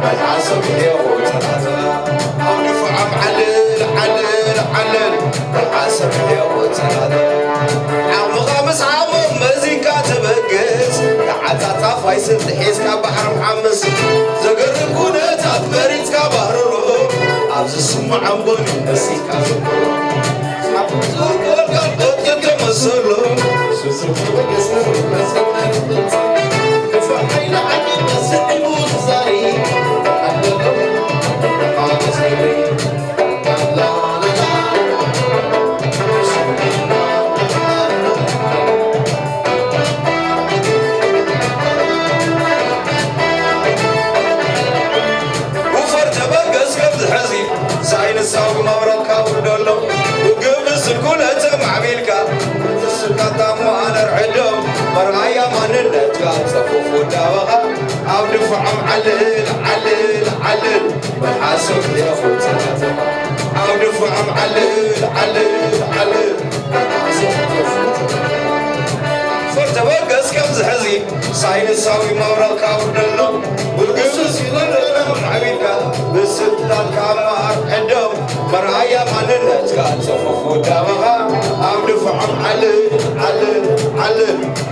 بالحسب ياخد ثلاثة أو نفعم علل بالحسب ياخد ثلاثة عم خامس عام مزيكا تبقس تعال تعفاي ست حيس كبحر محمس زقرب كونتات مريت كبحر رو عبز السمع عم بني نسيكا زقرب عبز زقرب قلت كمسلو شو سفر بقسنا فرحينا عني بس الحبوس زاري وفر تبقس قبل حزين زاين الساوق مبركة ودولو وقبس الكلة مع بيلكا السكاتا ما أنا رعدهم مرغايا ما ننتقال صفوف وداوغا أو دفعهم علل بالحاسب ياخد ثلاثة أو دفعهم علل فرتبقس كم حزين ساين الساوي مورا كاور دلو والقبس يلدنا من عبيدك بالستات كامار عندهم مرغايا ما ننتقال صفوف وداوغا أو دفعهم علل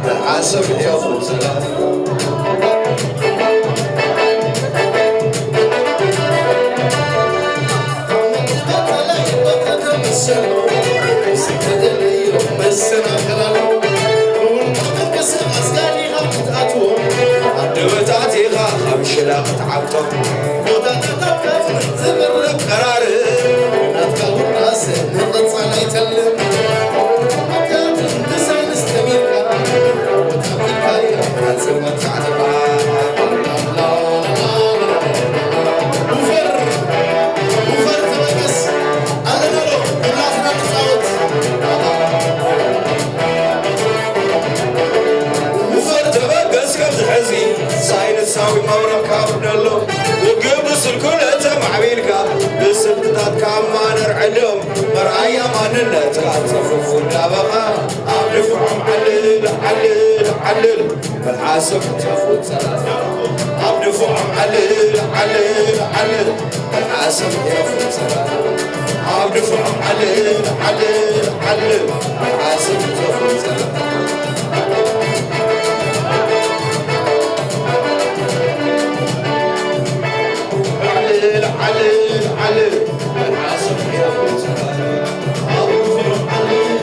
بالحاسب ياخد ثلاثة دبتاتي خمش لا تعبتم وتتتبت زبر قرار نتقل الناس نقص على يتلم وتتبت نسان استميرك وتبقى يا منزل متعتبا وفر تبقس أنا نلو بلاتنا تخاوت وفر تبقس كبز حزين ساين الساوي مورا كابدلو وقبس الكلة مع بيلكا بسبتات كامان رعدهم مرأيا ما ننتقال صفوف ودابقا أو دفعهم علل بالحاسب تفوت ثلاثة أو دفعهم علل بالحاسب يفوت ثلاثة أو دفعهم علل بالحاسب تفوت ثلاثة علل الحاسب ياخد ثلاثة أو دفعهم علل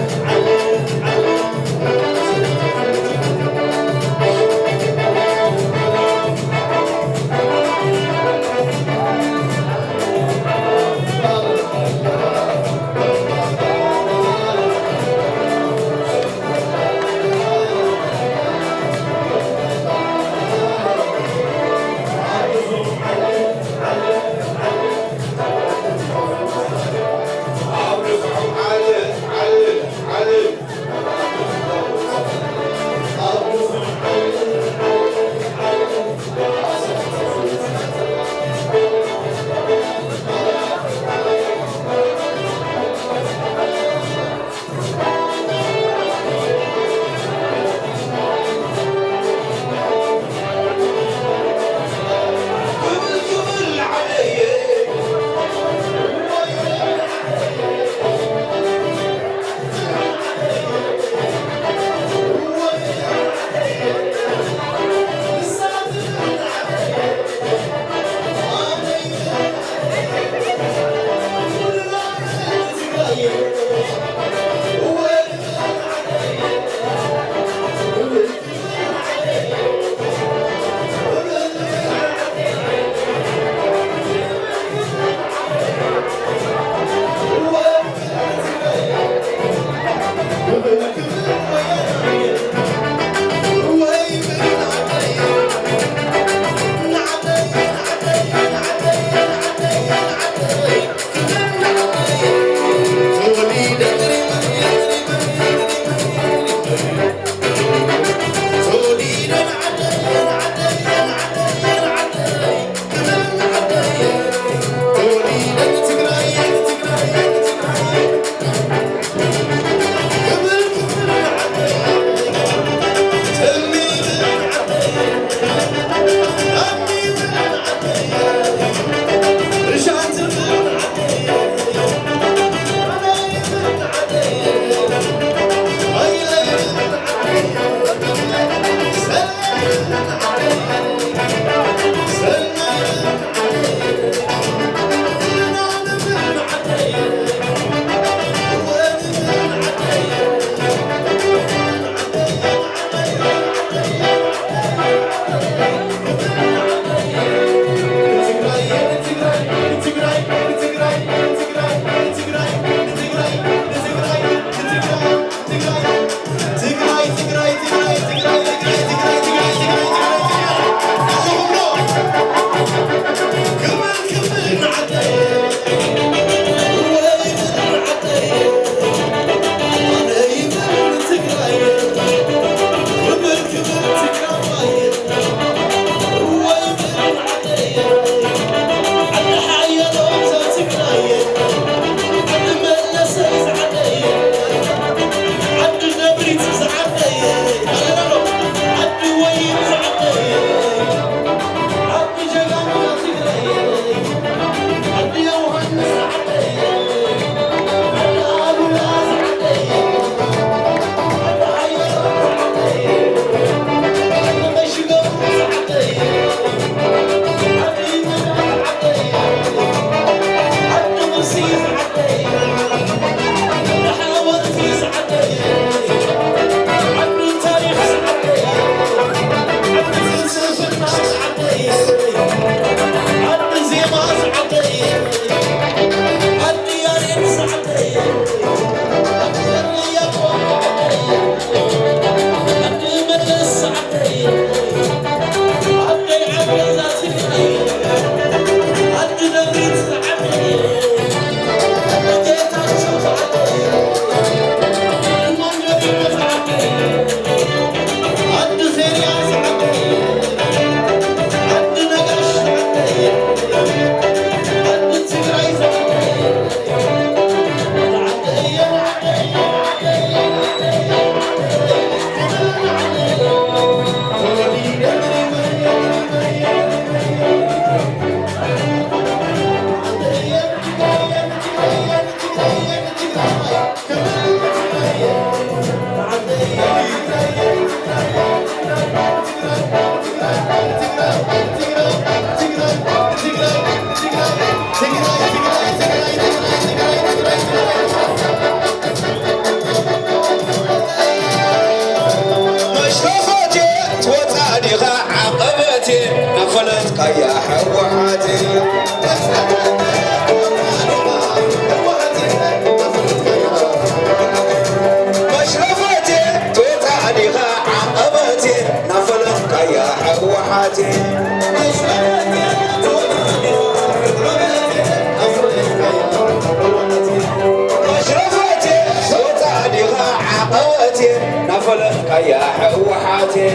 يا حوحاتي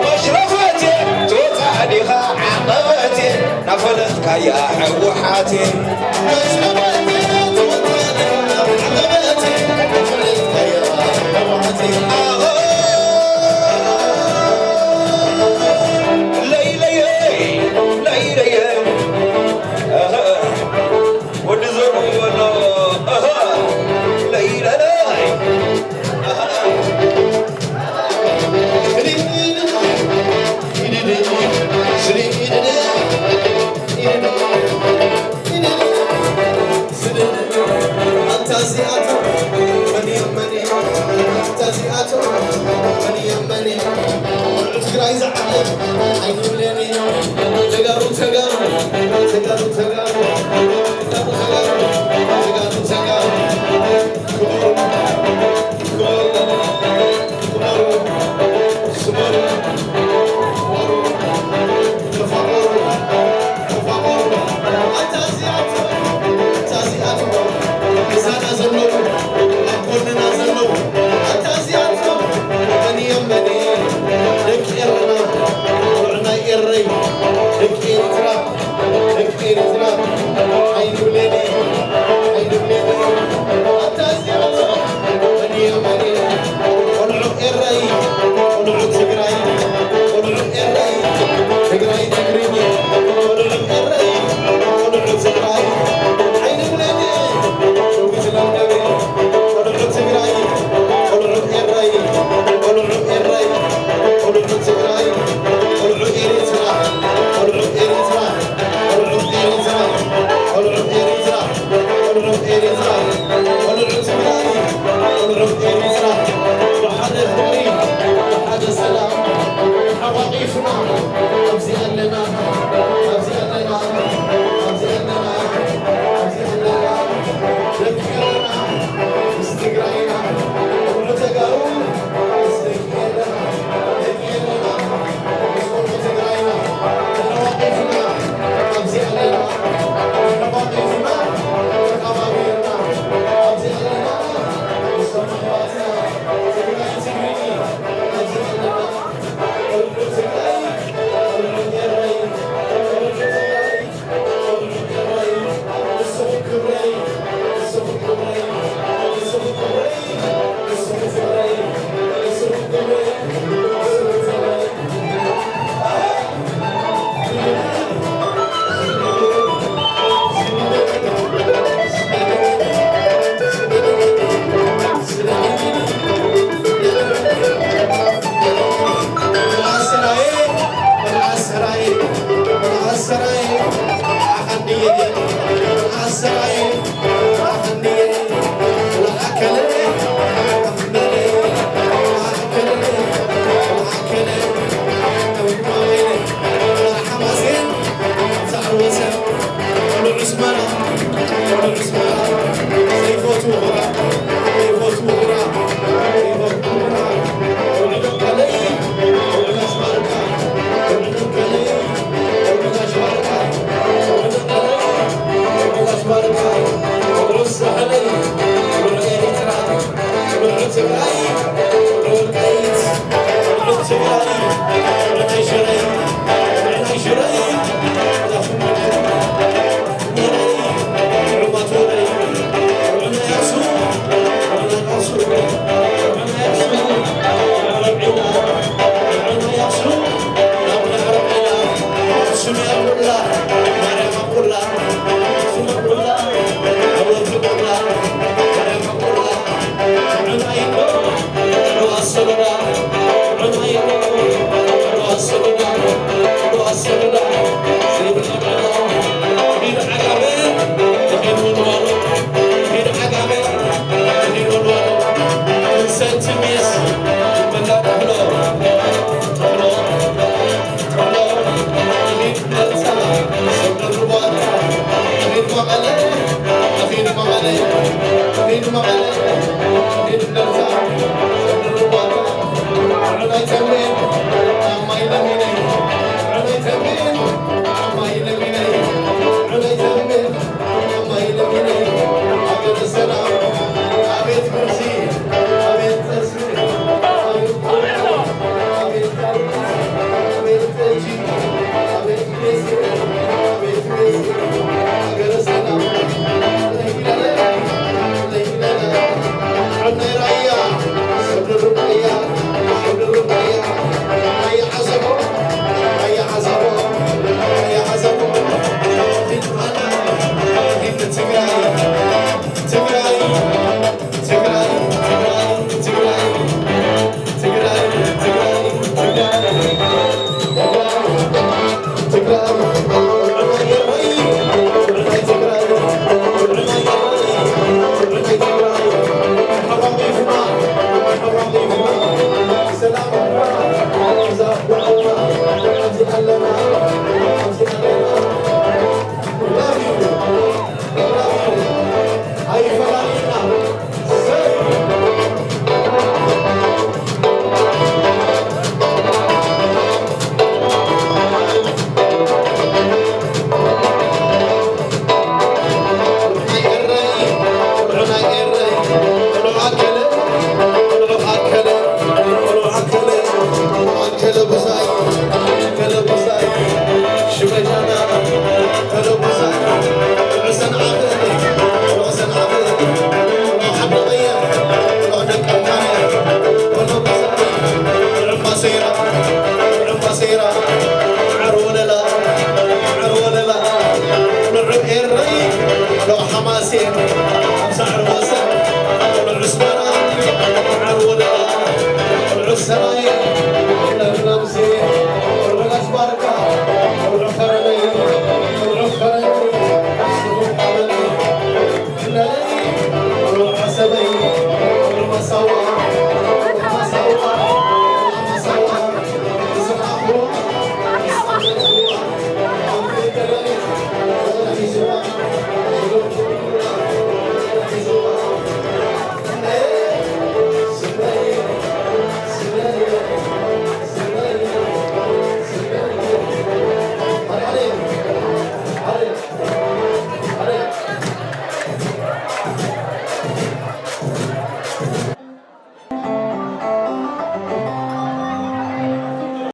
مشرفتي توتعديها عقبتي نفلتك يا حوحاتي መጸለይ